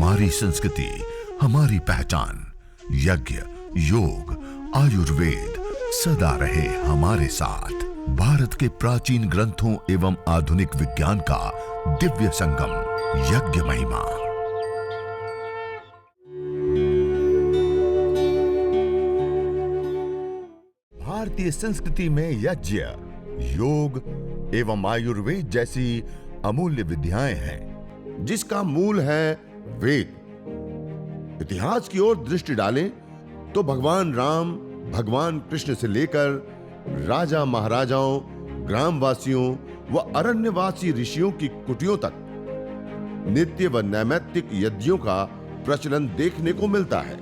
हमारी संस्कृति, हमारी पहचान। यज्ञ, योग, आयुर्वेद सदा रहे हमारे साथ। भारत के प्राचीन ग्रंथों एवं आधुनिक विज्ञान का दिव्य संगम, यज्ञ महिमा। भारतीय संस्कृति में यज्ञ, योग एवं आयुर्वेद जैसी अमूल्य विद्याएं हैं, जिसका मूल है वेद। इतिहास की ओर दृष्टि डालें तो भगवान राम, भगवान कृष्ण से लेकर राजा महाराजाओं, ग्रामवासियों व अरण्यवासी ऋषियों की कुटियों तक नित्य व नैमित्तिक यज्ञों का प्रचलन देखने को मिलता है।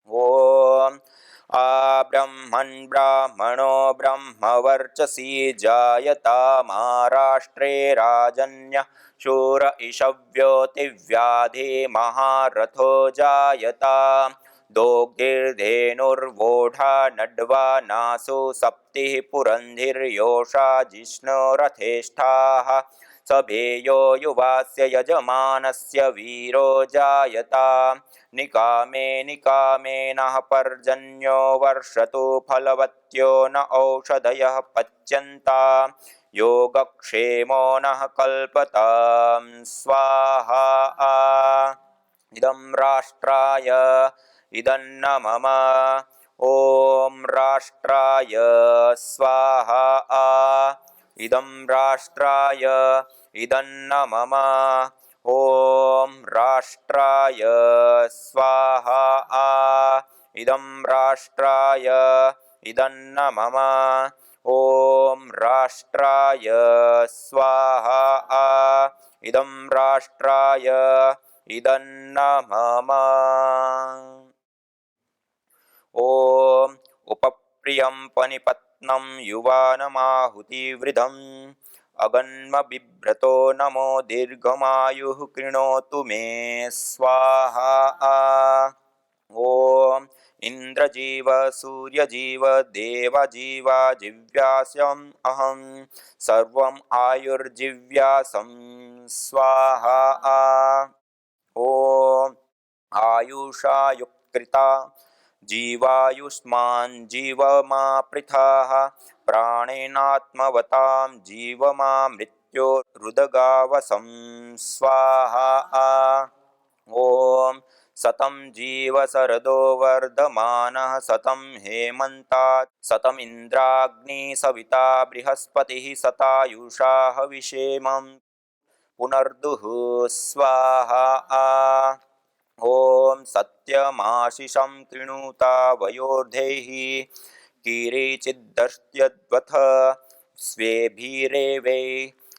ओम ब्रह्मन् ब्राह्मणो ब्रह्मवर्चसी जायता महाराष्ट्रे राजन्य शूर इषव्योतिव्याधि महारथो जायता दोग्धिर्धेनुर्वोढा नड्वा नासु सप्तिः पुरन्धिर्योषा जिष्णुरथेष्ठाः सभेयो युवास्य यजमानस्य वीरो जायता निकामे निकामेनः पर्जन्यो वर्षतु फलवत्यो न औषधयः पच्यन्ता योगक्षेमो नः कल्पतां स्वाहा। इदं राष्ट्राय इदन्न मम। ॐ राष्ट्राय स्वाहा। इदं राष्ट्राय इदन्न मम। ॐ राष्ट्राय स्वाहा। इदं राष्ट्राय इदन्न मम। ॐ राष्ट्राय स्वाहा। इदं राष्ट्राय इदन्न मम। ॐ उपप्रियं पनिपत्नं युवानमाहुतिवृधम् अगन्म बिभ्रतो नमो दीर्घमायुः कृणोतु मे स्वाहा। ॐ इन्द्रजीव सूर्यजीव देवजीवा जिव्यासम् अहं सर्वम् आयुर्जिव्यासं स्वाहा। ॐ आयुषा युक्कृता जीवायुष्मान् जीवमा पृथाः प्राणेनात्मवतां जीवमा मृत्यो रुदगावसं स्वाहा। ॐ सतं जीव शरदो वर्धमानः सतं हेमन्तात् सतमिन्द्राग्नि सविता बृहस्पतिः शतायुषा हविषेमं पुनर्दुः स्वाहा। ॐ सत्यमाशिषं कृणुता वयोर्धैः किरीचिद्दर्श्यद्वथ स्वेभिरेवै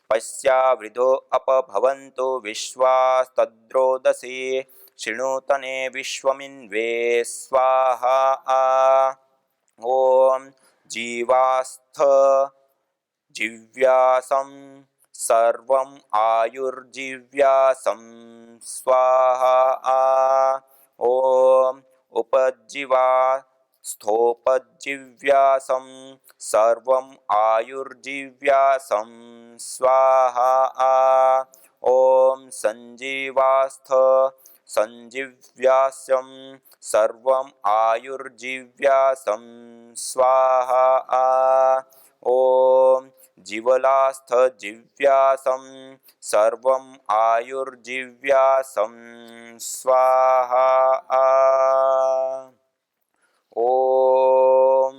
पश्यावृधो अपभवन्तु विश्वास्तद्रोदसी शृणुतने विश्वमिन्वे स्वाहा। ॐ जीवास्थ जिव्यासं सर्वं आयुर्जिव्यासं स्वाहा। ॐ उपजीवा स्थोपजिव्यासं सर्वं आयुर्जिव्यासं स्वाहा। ॐ संजीवास्थ संजीव्यासं सर्वं आयुर्जिव्यासं स्वाहा। ॐ जीवलास्थ जिव्यासं सर्वं आयुर्जिव्यासं स्वाहा। ॐ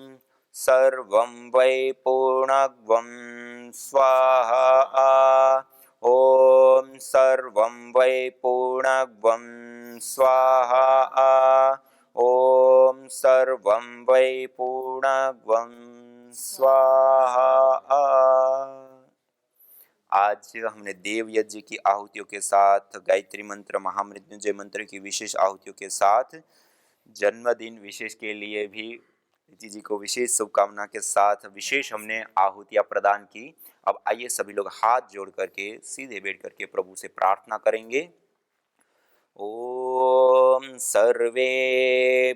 सर्वं वै पूर्णग्वं स्वाहा। ॐ सर्वं वै पूर्णग्वं स्वाहा। ॐ सर्वं वै पूर्णग्वं स्वाहा। आज हमने देव यज्ञ की आहुतियों के साथ, गायत्री मंत्र, महामृत्युंजय मंत्र की विशेष आहुतियों के साथ, जन्मदिन विशेष के लिए भी रीति जी को विशेष शुभकामना के साथ विशेष हमने आहुतियाँ प्रदान की। अब आइए सभी लोग हाथ जोड़ करके सीधे बैठ करके प्रभु से प्रार्थना करेंगे। ओम सर्वे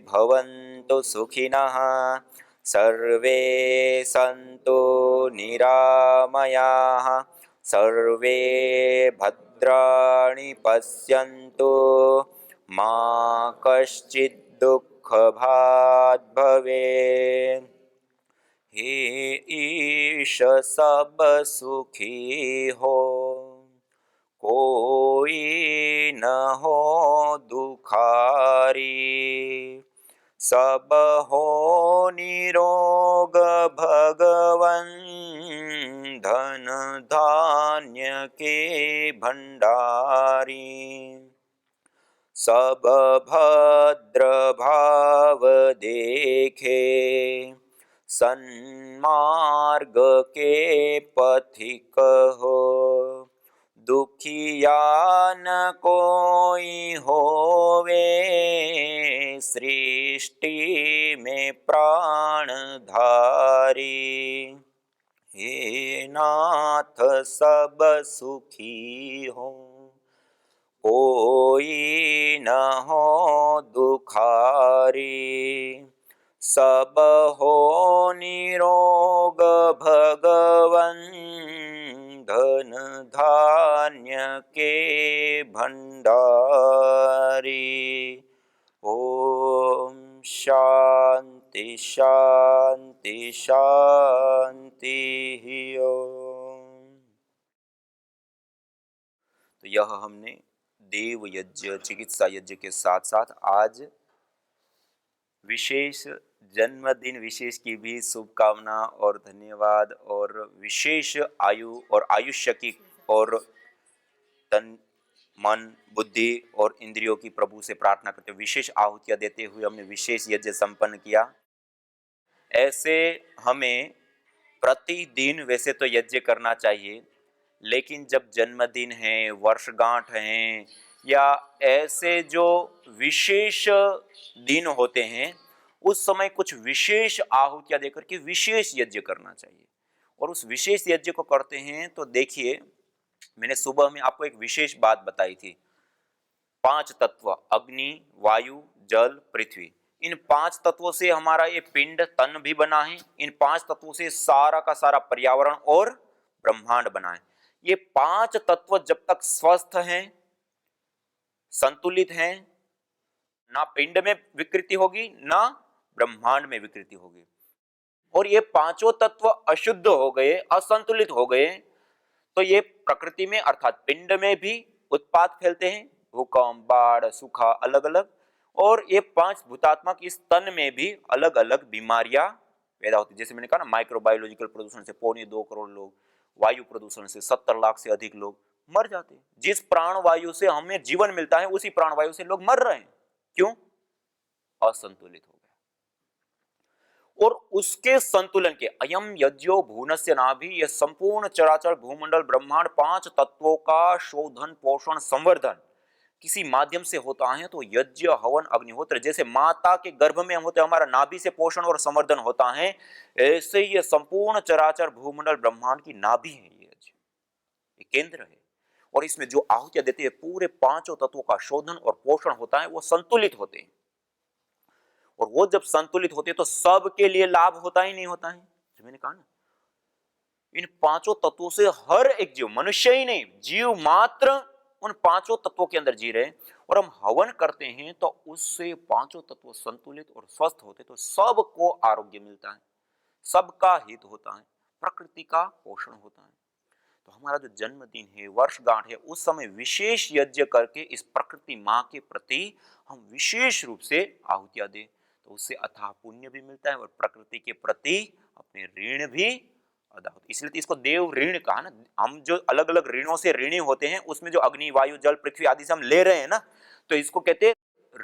भवन्तु सुखिनः, सर्वे सन्तु निरामयाः, सर्वे भद्राणि पश्यन्तु मा कश्चित् दुःखभाग् भवेत्। हे ईश सब सुखी हो, कोई न हो दुखारी। सब हो निरोग भगवन, धन धान्य के भंडारी। सब भद्र भाव देखे, सन्मार्ग के पथिक हो। दुखिया न कोई होवे, सृष्टि में प्राणधारी। हे नाथ सब सुखी हो, कोई न हो दुखारी। सब हो निरोग भगवन, धन धान्य के भंडारी। ओम शांति शांति शांति ओम। तो यह हमने देव यज्ञ, चिकित्सा यज्ञ के साथ साथ आज विशेष जन्मदिन विशेष की भी शुभकामना और धन्यवाद, और विशेष आयु और आयुष्य की और तन मन बुद्धि और इंद्रियों की प्रभु से प्रार्थना करते हुए विशेष आहुतियां देते हुए हमने विशेष यज्ञ संपन्न किया। ऐसे हमें प्रतिदिन वैसे तो यज्ञ करना चाहिए, लेकिन जब जन्मदिन है, वर्षगांठ हैं, या ऐसे जो विशेष दिन होते हैं, उस समय कुछ विशेष आहुतियां देकर के विशेष यज्ञ करना चाहिए। और उस विशेष यज्ञ को करते हैं तो देखिए, मैंने सुबह में आपको एक विशेष बात बताई थी। 5 तत्व, अग्नि, वायु, जल, पृथ्वी, इन 5 तत्वों से हमारा ये पिंड तन भी बना है। इन 5 तत्वों से सारा का सारा पर्यावरण और ब्रह्मांड बना है। ये 5 तत्व जब तक स्वस्थ हैं, संतुलित हैं, ना पिंड में विकृति होगी ना ब्रह्मांड में विकृति होगी। और ये पांचों तत्व अशुद्ध हो गए, असंतुलित हो गए, तो ये प्रकृति में अर्थात पिंड में भी उत्पात फैलते हैं, भूकंप, बाढ़, सूखा, अलग अलग। और ये 5 भूतात्मक इस तन में भी अलग अलग बीमारियां पैदा होती है। जैसे मैंने कहा ना, माइक्रोबायोलॉजिकल प्रदूषण से 2.25 करोड़ लोग, वायु प्रदूषण से 70 लाख से अधिक लोग मर जाते हैं। जिस प्राणवायु से हमें जीवन मिलता है, उसी प्राणवायु से लोग मर रहे हैं। क्यों? असंतुलित हो गया। और उसके संतुलन के अयम यज्ञो भूनस्य नाभि, यह संपूर्ण चराचर भूमंडल ब्रह्मांड 5 तत्वों का शोधन पोषण संवर्धन किसी माध्यम से होता है। तो यज्ञ हवन अग्निहोत्र, जैसे माता के गर्भ में हम होते हैं, हमारा नाभि से पोषण और संवर्धन होता है, ऐसे ही ये संपूर्ण चराचर भूमंडल ब्रह्मांड की नाभि है, ये यज्ञ, ये केंद्र है। और इसमें जो आहुतियां देते हैं, पूरे 5 तत्वों का शोधन और पोषण होता है, वो संतुलित होते हैं। और वो जब संतुलित होते हैं तो सबके लिए लाभ होता ही नहीं होता है। जो मैंने कहा ना, इन 5 तत्वों से हर एक जीव, मनुष्य ही नहीं, जीव मात्र उन 5 तत्वों के अंदर जी रहे हैं। और हम हवन करते हैं तो उससे 5 तत्व संतुलित और स्वस्थ होते, तो सबको आरोग्य मिलता है, सबका हित होता है, प्रकृति का पोषण होता है। तो हमारा जो जन्मदिन है, वर्षगांठ है, उस समय विशेष यज्ञ करके इस प्रकृति माँ के प्रति हम विशेष रूप से आहुतियां दें, तो उससे अथाह पुण्य भी मिलता है और प्रकृति के प्रति अपने ऋण भी अदा होते। इसलिए तो इसको देव ऋण कहा ना। हम जो अलग अलग ऋणों से ऋणी होते हैं, उसमें जो अग्नि, वायु, जल, पृथ्वी आदि से हम ले रहे हैं ना, तो इसको कहते हैं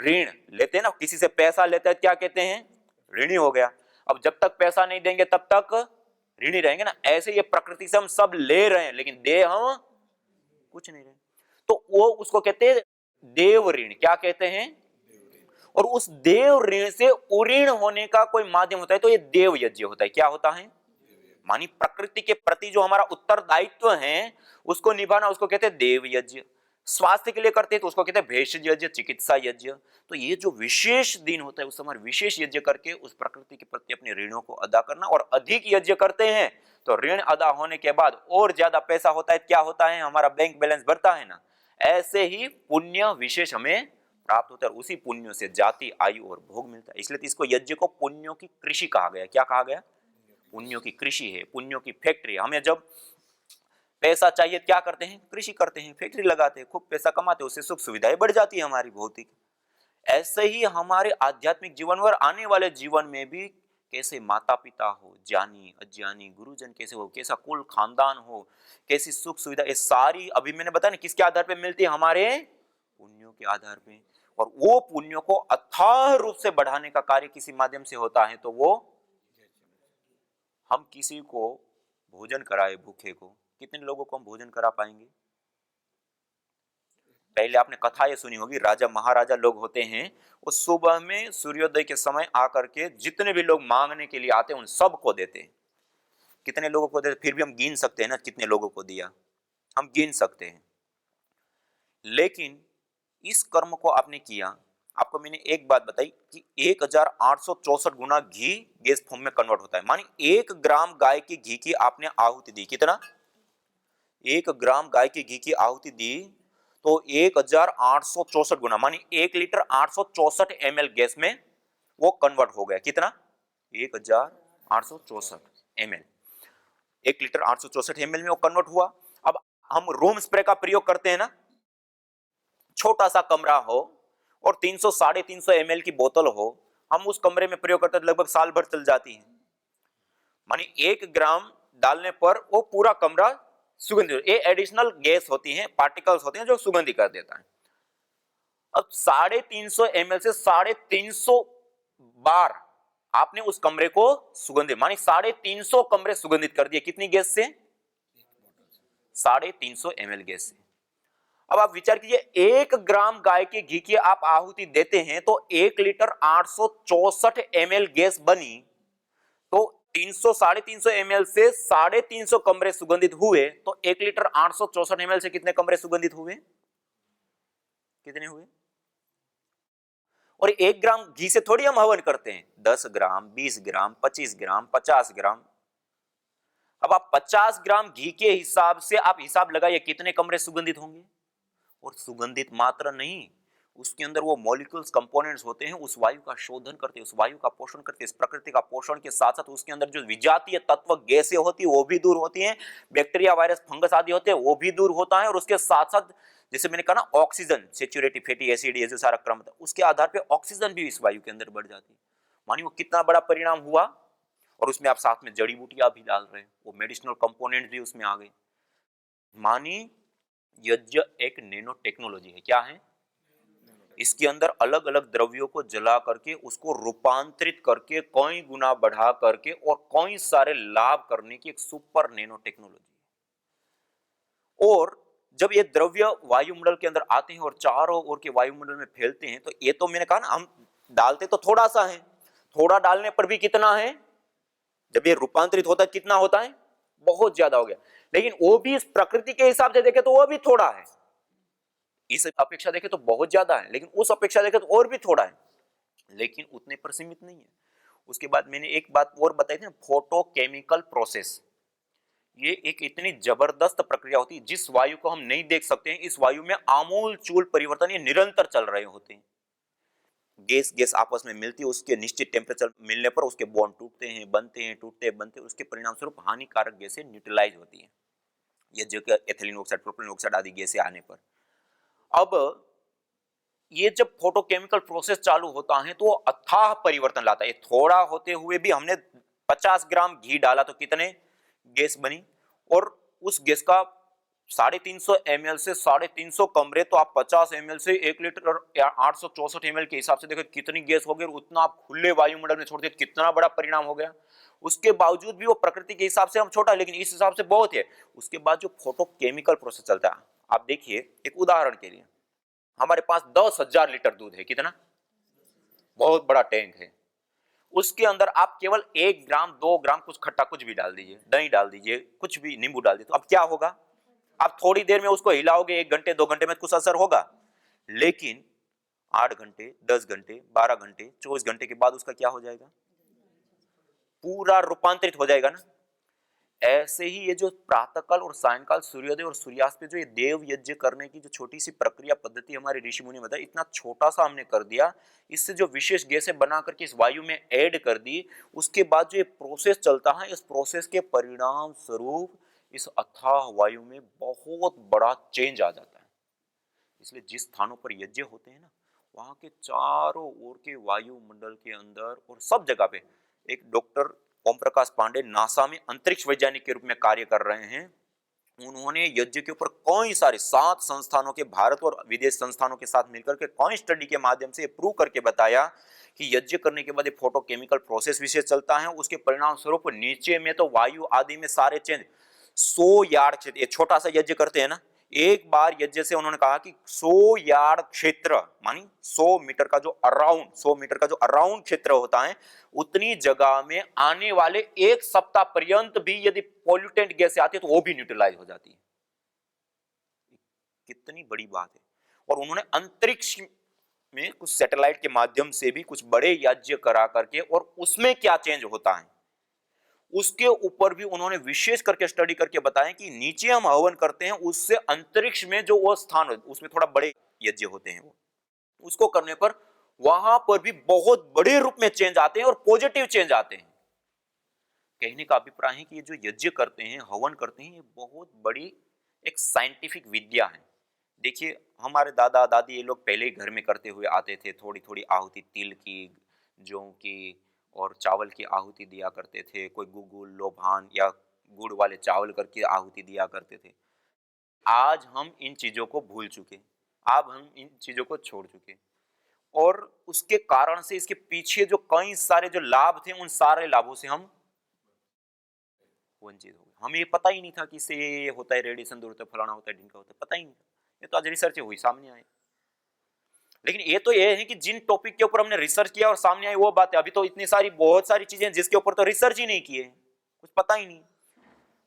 ऋण। लेते हैं ना, किसी से पैसा लेते हैं, क्या कहते हैं? ऋणी हो गया। अब जब तक पैसा नहीं देंगे तब तक ऋणी रहेंगे ना। ऐसे ये प्रकृति से हम सब ले रहे हैं, लेकिन दे हम कुछ नहीं रहे, तो वो उसको कहते हैं देव ऋण। क्या कहते हैं? और उस देव ऋण से उऋण होने का कोई माध्यम होता है, तो ये देव यज्ञ होता है। क्या होता है? मानी प्रकृति के प्रति जो हमारा उत्तरदायित्व है, उसको निभाना, उसको कहते हैं देव यज्ञ। स्वास्थ्य के लिए करते हैं तो उसको कहते हैं भेषज यज्ञ, चिकित्सा यज्ञ। तो ये जो विशेष दिन होता है, उस समय विशेष यज्ञ करके उस प्रकृति के प्रति अपने ऋणों को अदा करना। और अधिक यज्ञ करते हैं तो ऋण अदा होने के बाद और ज्यादा पैसा होता है, क्या होता है? हमारा बैंक बैलेंस बढ़ता है ना। ऐसे ही पुण्य विशेष हमें प्राप्त होता है, और उसी पुण्यों से जाति, आयु और भोग मिलता है। इसलिए तो इसको यज्ञ को पुण्यों की कृषि कहा गया। क्या कहा गया? पुण्यों की कृषि है, पुण्यों की फैक्ट्री है। हमें जब पैसा चाहिए क्या करते हैं? कृषि करते हैं, फैक्ट्री लगाते हैं, खूब पैसा कमाते हैं, उससे सुख सुविधाएं बढ़ जाती है हमारी भौतिक। ऐसे ही हमारे आध्यात्मिक जीवन और आने वाले जीवन में भी कैसे माता पिता हो, ज्ञानी अज्ञानी, गुरुजन कैसे हो, कैसा कुल खानदान हो, कैसी सुख सुविधा, ये सारी अभी मैंने बताया ना किसके आधार पे मिलती है? हमारे पुण्यों के आधार पे। और वो पुण्यों को अथाह रूप से बढ़ाने का कार्य किसी माध्यम से होता है, तो वो हम किसी को भोजन कराए भूखे को, कितने लोगों को हम भोजन करा पाएंगे? पहले आपने कथा ये सुनी होगी, राजा महाराजा लोग होते हैं, वो सुबह में सूर्योदय के समय आकर के जितने भी लोग मांगने के लिए आते हैं उन सबको देते हैं। कितने लोगों को देते? फिर भी हम गिन सकते हैं ना कितने लोगों को दिया, हम गिन सकते हैं। लेकिन इस कर्म को आपने किया, आपको मैंने एक बात बताई कि 1864 गुना घी गैस फॉर्म में कन्वर्ट होता है। मानी 1 ग्राम गाय के घी की आपने आहुति दी, कितना? 1 ग्राम गाय के घी की आहुति दी तो 1864 गुना, मानी 1 लीटर 864 ml गैस में वो कन्वर्ट हो गया। कितना? 1864 ml, 1 लीटर 864 ml में वो कन्वर्ट हुआ। अब हम रूम स्प्रे का प्रयोग करते हैं ना, छोटा सा कमरा हो और 300 350 ml की बोतल हो, हम उस कमरे में प्रयोग करते हैं, लगभग साल भर चल जाती है। मानी 1 ग्राम डालने पर वो पूरा कमरा सुगंधित, ये एडिशनल गैस होती हैं, पार्टिकल्स होते हैं जो सुगंधी कर देता है। अब 350 ml से 350 बार आपने उस कमरे को सुगंधित, मानी 350 कमरे सुगंधित कर दिए। कितनी गैस से? 350 ml गैस से। अब आप विचार कीजिए, 1 ग्राम गाय के घी की आप आहुति देते हैं तो 1 लीटर 864 ml गैस बनी, तो 350 ml से 350 कमरे सुगंधित हुए, तो 1 लीटर 864 ml से कितने कमरे सुगंधित हुए? कितने हुए? और 1 ग्राम घी से थोड़ी हम हवन करते हैं, 10 ग्राम 20 ग्राम 25 ग्राम 50 ग्राम। अब आप 50 ग्राम घी के हिसाब से आप हिसाब लगाइए कितने कमरे सुगंधित होंगे। और सुगंधित मात्र नहीं, उसके अंदर वो मॉलिक्यूल्स कंपोनेंट्स होते हैं, उस वायु का शोधन करते हैं, उस वायु का पोषण करते हैं। इस प्रकृति का पोषण के साथ साथ उसके अंदर जो विजातीय तत्व गैसें होती है वो भी दूर होती हैं, बैक्टीरिया वायरस फंगस आदि होते हैं वो भी दूर होता है। और उसके साथ साथ जैसे मैंने कहा ना, ऑक्सीजन, सैचुरेटेड फैटी एसिड, ये जो सारा क्रम था, उसके आधार पर ऑक्सीजन भी इस वायु के अंदर बढ़ जाती है। मानिए वो कितना बड़ा परिणाम हुआ। और उसमें आप साथ में जड़ी बूटियां भी डाल रहे हैं, वो मेडिसिनल कंपोनेंट भी उसमें आ गए। मानी यज्ञ एक नैनो टेक्नोलॉजी है। क्या है? इसके अंदर अलग अलग द्रव्यों को जला करके उसको रूपांतरित करके कई गुना बढ़ा करके और कई सारे लाभ करने की एक सुपर नैनो टेक्नोलॉजी। और जब ये द्रव्य वायुमंडल के अंदर आते हैं और चारों ओर के वायुमंडल में फैलते हैं, तो ये तो मैंने कहा ना, हम डालते तो थोड़ा सा है, थोड़ा डालने पर भी कितना है, जब ये रूपांतरित होता है कितना होता है? बहुत ज्यादा हो गया। लेकिन वो भी इस प्रकृति के हिसाब से देखे तो वो भी थोड़ा है, इस अपेक्षा देखे तो बहुत ज्यादा है, लेकिन उस अपेक्षा देखे तो और भी थोड़ा है, लेकिन उतने पर सीमित नहीं है। उसके बाद मैंने एक बात और बताई थी ना, फोटोकेमिकल प्रोसेस। ये एक इतनी जबरदस्त प्रक्रिया होती है, जिस वायु को हम नहीं देख सकते हैं, इस वायु में आमूल चूल परिवर्तन ये निरंतर चल रहे होते हैं। गैस गैस आपस में मिलती है, उसके निश्चित टेम्परेचर मिलने पर उसके बॉन्ड टूटते हैं, बनते हैं, टूटते हैं, बनते हैं, उसके परिणाम स्वरूप हानिकारक गैसें न्यूट्रलाइज होती हैं, ये जो कि एथिलीन ऑक्साइड, प्रोपिलीन ऑक्साइड आदि गैसें आने पर। अब ये जब फोटोकेमिकल प्रोसेस चालू होता है तो वो अथाह परिवर्तन लाता है। थोड़ा होते हुए भी हमने 50 ग्राम घी डाला तो कितने गैस बनी, और उस गैस का 350 ml से 350 कमरे, तो आप 50 ml से 1 लीटर और 864 ml के हिसाब से देखो कितनी गैस हो गई, उतना आप खुले वायुमंडल में छोड़ दिए, कितना बड़ा परिणाम हो गया। उसके बावजूद भी वो प्रकृति के हिसाब से हम छोटा, लेकिन इस हिसाब से बहुत है। उसके बाद जो फोटोकेमिकल प्रोसेस चलता है, आप देखिए एक उदाहरण के लिए, हमारे पास 10,000 लीटर दूध है, कितना बहुत बड़ा टैंक है, उसके अंदर आप केवल 1 ग्राम 2 ग्राम कुछ खट्टा कुछ भी डाल दीजिए, दही डाल दीजिए, कुछ भी नींबू डाल दीजिए, तो अब क्या होगा? आप थोड़ी देर में उसको हिलाओगे, 1 घंटे 2 घंटे में कुछ असर होगा, लेकिन 8 घंटे 10 घंटे 12 घंटे 24 घंटे के बाद उसका क्या हो जाएगा? पूरा रूपांतरित हो जाएगा ना। ऐसे ही ये जो प्रातःकाल और सायंकाल सूर्योदय और सूर्यास्त पे जो ये देव यज्ञ करने की जो छोटी सी प्रक्रिया पद्धति हमारे ऋषि मुनि बताई, इतना छोटा सा हमने कर दिया, इससे जो विशेष गैसें बना करके इस वायु में ऐड कर दी, उसके बाद जो ये प्रोसेस चलता है, इस प्रोसेस के परिणाम स्वरूप इस अथाह वायु में बहुत बड़ा चेंज आ जाता है। इसलिए जिस स्थानों पर यज्ञ होते हैं ना, वहां के चारों ओर के वायुमंडल के अंदर और सब जगह पे, एक डॉक्टर ओम प्रकाश पांडे नासा में अंतरिक्ष वैज्ञानिक के रूप में कार्य कर रहे हैं, उन्होंने यज्ञ के ऊपर कई सारे 7 संस्थानों के, भारत और विदेश संस्थानों के साथ मिलकर के कई स्टडी के माध्यम से प्रूव करके बताया कि यज्ञ करने के बाद फोटोकेमिकल प्रोसेस विशेष चलता है, उसके परिणाम स्वरूप नीचे में तो वायु आदि में सारे चेंज 100 यार्ड क्षेत्र, ये छोटा सा यज्ञ करते हैं ना, एक बार यज्ञ से उन्होंने कहा कि 100 यार्ड क्षेत्र मानी 100 मीटर का जो अराउंड क्षेत्र होता है, उतनी जगह में आने वाले एक सप्ताह पर्यंत भी यदि पॉल्यूटेंट गैसें आती है तो वो भी न्यूट्रलाइज हो जाती है। कितनी बड़ी बात है। और उन्होंने अंतरिक्ष में कुछ सैटेलाइट के माध्यम से भी कुछ बड़े यज्ञ करा करके और उसमें क्या चेंज होता है उसके ऊपर भी उन्होंने विशेष करके स्टडी करके बताया कि नीचे हम हवन करते हैं, उससे अंतरिक्ष में जो वो स्थान उसमें थोड़ा बड़े यज्ञ होते हैं, वो उसको करने पर वहां पर भी बहुत बड़े रूप में चेंज आते हैं और पॉजिटिव चेंज आते हैं। कहने का अभिप्राय है कि ये जो यज्ञ करते हैं, हवन करते हैं, ये बहुत बड़ी एक साइंटिफिक विद्या है। देखिए हमारे दादा दादी ये लोग पहले ही घर में करते हुए आते थे, थोड़ी थोड़ी आहुति तिल की, जौ की और चावल की आहुति दिया करते थे, कोई गुगुल लोभान या गुड़ वाले चावल करके आहुति दिया करते थे। आज हम इन चीजों को भूल चुके, अब हम इन चीजों को छोड़ चुके, और उसके कारण से इसके पीछे जो कई सारे जो लाभ थे, उन सारे लाभों से हम वंचित हो गए। हमें ये पता ही नहीं था कि इससे ये होता है, रेडिएशन दूर होता है, फलाना होता है, ढिंका होता है, पता ही नहीं। ये तो आज रिसर्च हुई, सामने आए। लेकिन ये तो ये है कि जिन टॉपिक के ऊपर हमने रिसर्च किया और सामने आई वो बात है। अभी तो इतनी सारी बहुत सारी चीजें जिसके ऊपर तो रिसर्च ही नहीं किए, कुछ पता ही नहीं।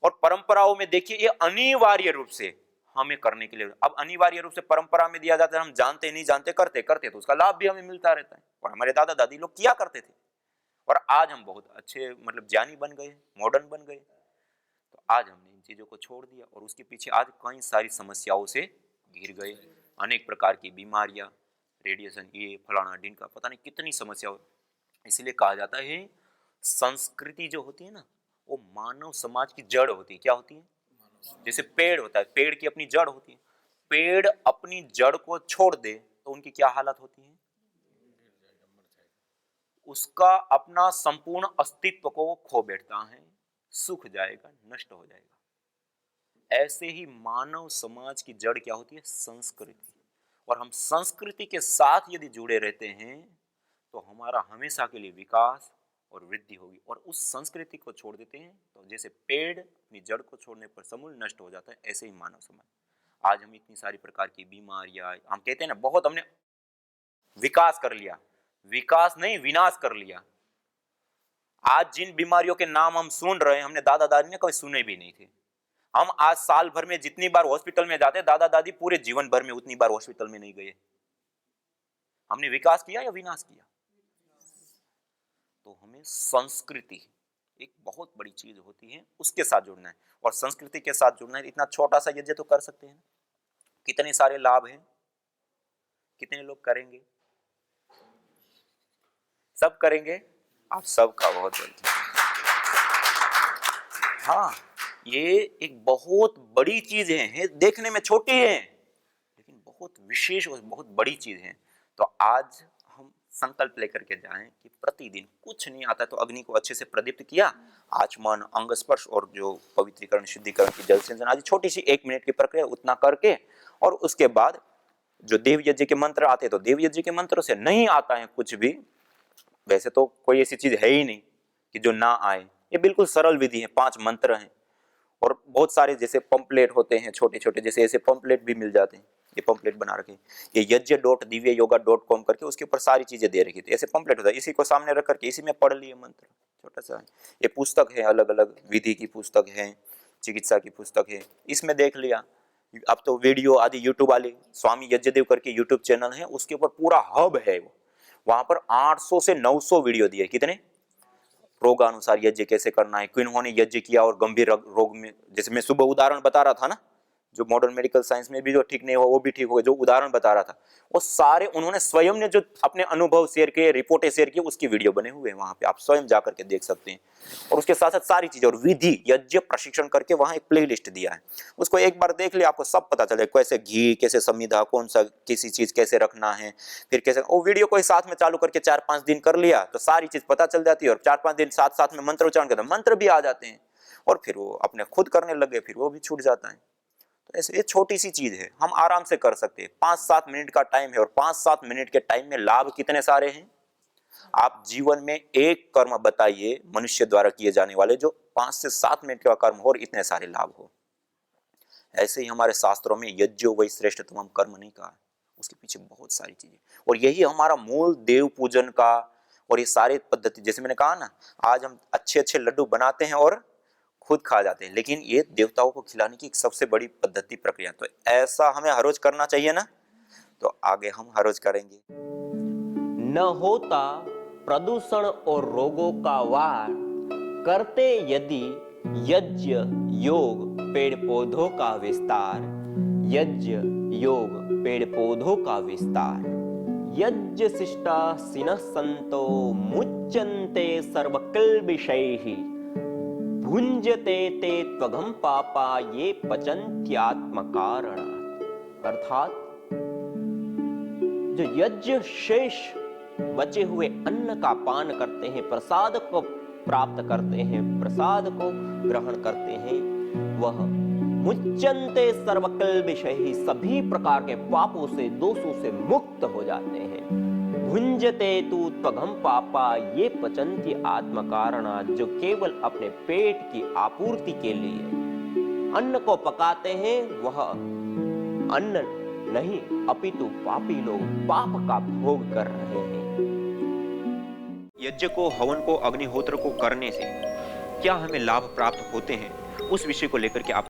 और परंपराओं में देखिए ये अनिवार्य रूप से हमें करने के लिए, अब अनिवार्य रूप से परंपरा में दिया जाता है, हम जानते नहीं जानते करते करते तो उसका लाभ भी हमें मिलता रहता है। और हमारे दादा दादी लोग किया करते थे, और आज हम बहुत अच्छे मतलब ज्ञानी बन गए, मॉडर्न बन गए। तो आज हमने इन चीजों को छोड़ दिया और उसके पीछे आज कई सारी समस्याओं से घिर गए। अनेक प्रकार की बीमारियां, रेडिएशन, ये फलाना ढिंका, पता नहीं कितनी समस्या हो। इसलिए कहा जाता है संस्कृति जो होती है ना, वो मानव समाज की जड़ होती है। क्या होती है? जैसे पेड़ होता है, पेड़ की अपनी जड़ होती है। पेड़ अपनी जड़ को छोड़ दे तो उनकी क्या हालत होती है? उसका अपना संपूर्ण अस्तित्व को खो बैठता है, सूख जाएगा, नष्ट हो जाएगा। ऐसे ही मानव समाज की जड़ क्या होती है? संस्कृति। और हम संस्कृति के साथ यदि जुड़े रहते हैं तो हमारा हमेशा के लिए विकास और वृद्धि होगी। और उस संस्कृति को छोड़ देते हैं तो जैसे पेड़ अपनी जड़ को छोड़ने पर समूल नष्ट हो जाता है, ऐसे ही मानव समाज। आज हम इतनी सारी प्रकार की बीमारियां, हम कहते हैं ना बहुत हमने विकास कर लिया, विकास नहीं विनाश कर लिया। आज जिन बीमारियों के नाम हम सुन रहे हैं, हमने दादा दादी ने कभी सुने भी नहीं थे। हम आज साल भर में जितनी बार हॉस्पिटल में जाते हैं, दादा दादी पूरे जीवन भर में उतनी बार हॉस्पिटल में नहीं गए। हमने विकास किया या विनाश किया? तो हमें संस्कृति एक बहुत बड़ी चीज होती है, उसके साथ जुड़ना है। और संस्कृति के साथ जुड़ना है, इतना छोटा सा यज्ञ तो कर सकते हैं। कितने सारे लाभ हैं, कितने लोग करेंगे? सब करेंगे? आप सबका बहुत बहुत हाँ, ये एक बहुत बड़ी चीज है, देखने में छोटी है लेकिन बहुत विशेष और बहुत बड़ी चीज है। तो आज हम संकल्प लेकर के जाएं कि प्रतिदिन कुछ नहीं आता तो अग्नि को अच्छे से प्रदीप्त किया, आचमन, अंग स्पर्श और जो पवित्रीकरण शुद्धिकरण की जल सिंचन आदि छोटी सी 1 मिनट की प्रक्रिया उतना करके, और उसके बाद जो देव यज्ञ के मंत्र आते हैं तो देव यज्ञ के मंत्रों से नहीं आता है कुछ भी। वैसे तो कोई ऐसी चीज है ही नहीं कि जो ना आए, ये बिल्कुल सरल विधि है। 5 मंत्र हैं और बहुत सारे जैसे पंपलेट होते हैं छोटे छोटे, जैसे ऐसे पंपलेट भी मिल जाते हैं। ये पंपलेट बना रखे, ये यज्ञ.divyayoga.com करके उसके ऊपर सारी चीजें दे रखी थी। ऐसे पंपलेट होता है, इसी को सामने रख करके इसी में पढ़ लिए मंत्र, छोटा सा। ये पुस्तक है, अलग अलग विधि की पुस्तक है, चिकित्सा की पुस्तक है, इसमें देख लिया। अब तो वीडियो आदि यूट्यूब वाली स्वामी यज्ञदेव करके यूट्यूब चैनल है, उसके ऊपर पूरा हब है वो। वहां पर 800 से 900 वीडियो दिए। कितने? रोगानुसार यज्ञ कैसे करना है, किन्होंने यज्ञ किया और गंभीर रोग में, जैसे मैं सुबह उदाहरण बता रहा था ना, जो मॉडर्न मेडिकल साइंस में भी जो ठीक नहीं हुआ वो भी ठीक हो गया, जो उदाहरण बता रहा था वो सारे उन्होंने स्वयं ने जो अपने अनुभव शेयर किए, रिपोर्टें शेयर की, उसकी वीडियो बने हुए हैं, वहां पे आप स्वयं जाकर के देख सकते हैं। और उसके साथ साथ सारी चीजें और विधि यज्ञ प्रशिक्षण करके वहां एक प्ले लिस्ट दिया है, उसको एक बार देख ले आपको सब पता चले, कैसे घी, कैसे संविधा, कौन सा किसी चीज कैसे रखना है, फिर कैसे, वो वीडियो को साथ में चालू करके 4-5 दिन कर लिया तो सारी चीज पता चल जाती है, और 4-5 दिन साथ साथ में मंत्र उच्चारण करते मंत्र भी आ जाते हैं, और फिर वो अपने खुद करने लगे, फिर वो भी छूट जाता है। तो ऐसे ये छोटी सी चीज है, हम आराम से कर सकते हैं, 5-7 मिनट का टाइम है, और 5-7 मिनट के टाइम में लाभ कितने सारे हैं। आप जीवन में एक कर्म बताइए मनुष्य द्वारा किए जाने वाले जो 5 से 7 मिनट का कर्म हो और इतने सारे लाभ हो। ऐसे ही हमारे शास्त्रों में यज्ञो वै श्रेष्ठतमं कर्म नहीं कहा, उसके पीछे बहुत सारी चीजें, और यही हमारा मूल देव पूजन का, और ये सारे पद्धति, जैसे मैंने कहा ना, आज हम अच्छे अच्छे लड्डू बनाते हैं और खुद खा जाते हैं, लेकिन ये देवताओं को खिलाने की एक सबसे बड़ी पद्धति प्रक्रिया, तो ऐसा हमें हर रोज करना चाहिए ना, तो आगे हम हर रोज करेंगे। न होता प्रदूषण और रोगों का वार, करते यदि यज्ञ योग पेड़ पौधों का विस्तार, यज्ञ योग पेड़ पौधों का विस्तार, यज्ञ शिष्टा सिनः संतो मुच्यन्ते सर्वकिल्बिषैः, भुञ्जते ते त्वघं पापा ये पचन्त्यात्मकारणात्। अर्थात जो यज्ञ शेष बचे हुए अन्न का पान करते हैं, प्रसाद को प्राप्त करते हैं, प्रसाद को ग्रहण करते हैं, वह मुच्यन्ते सर्वकिल्बिषैः, सभी प्रकार के पापों से, दोषों से मुक्त हो जाते हैं। भुञ्जते तु त्वघं पापा ये पचन्ति आत्मकारणात्, जो केवल अपने पेट की आपूर्ति के लिए अन्न को पकाते हैं, वह अन्न नहीं अपितु पापी लोग पाप का भोग कर रहे हैं। यज्ञ को, हवन को, अग्निहोत्र को करने से क्या हमें लाभ प्राप्त होते हैं, उस विषय को लेकर के आप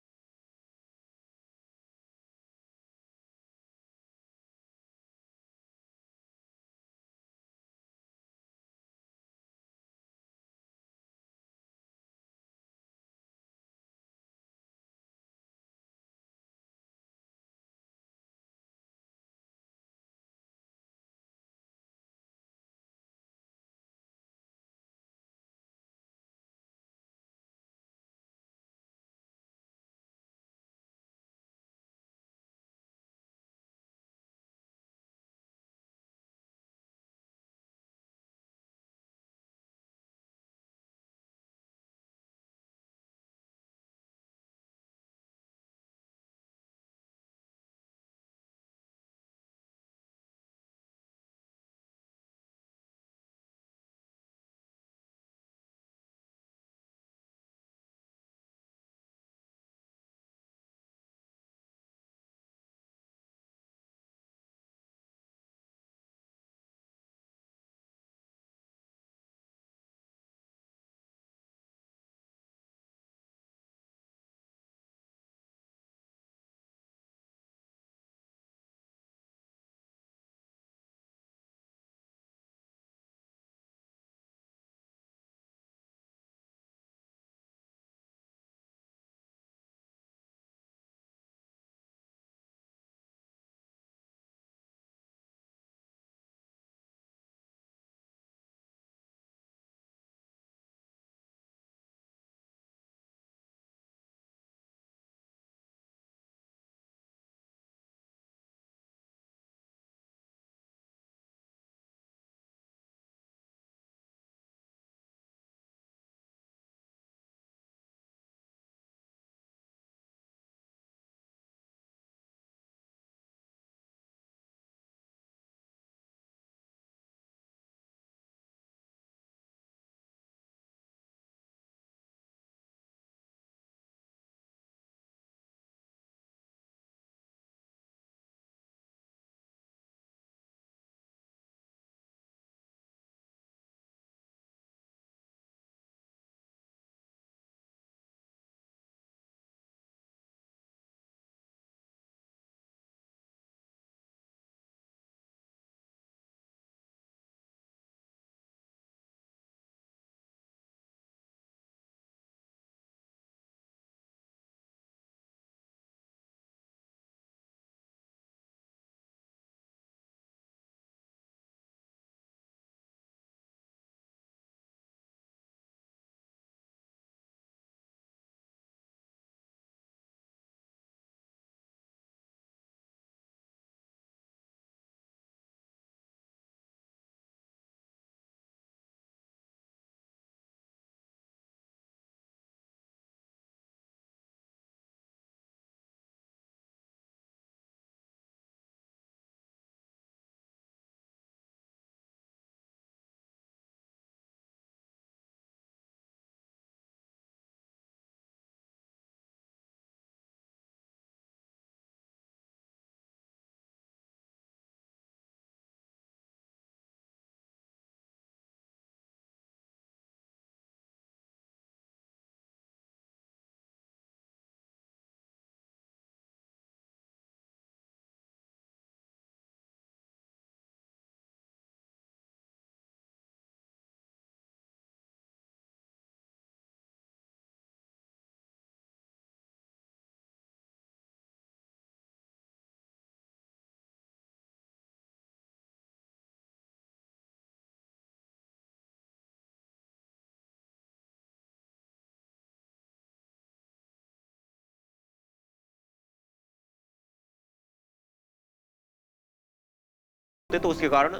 तो उसके कारण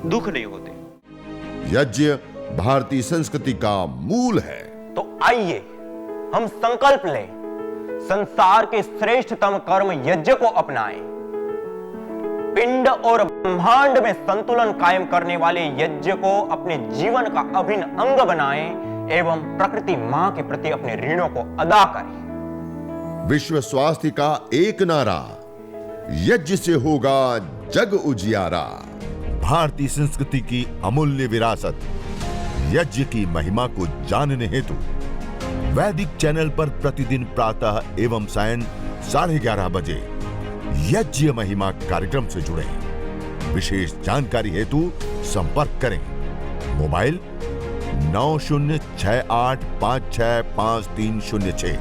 दुख नहीं होते। यज्ञ भारतीय संस्कृति का मूल है। तो आइए हम संकल्प लें, संसार के श्रेष्ठतम कर्म यज्ञ को अपनाएं। पिंड और ब्रह्मांड में संतुलन कायम करने वाले यज्ञ को अपने जीवन का अभिन्न अंग बनाएं एवं प्रकृति मां के प्रति अपने ऋणों को अदा करें। विश्व स्वास्थ्य का एक नारा, यज्ञ से होगा जग उजियारा। भारतीय संस्कृति की अमूल्य विरासत यज्ञ की महिमा को जानने हेतु वैदिक चैनल पर प्रतिदिन प्रातः एवं सायं 11:30 बजे यज्ञ महिमा कार्यक्रम से जुड़े। विशेष जानकारी हेतु संपर्क करें। मोबाइल 9068565306।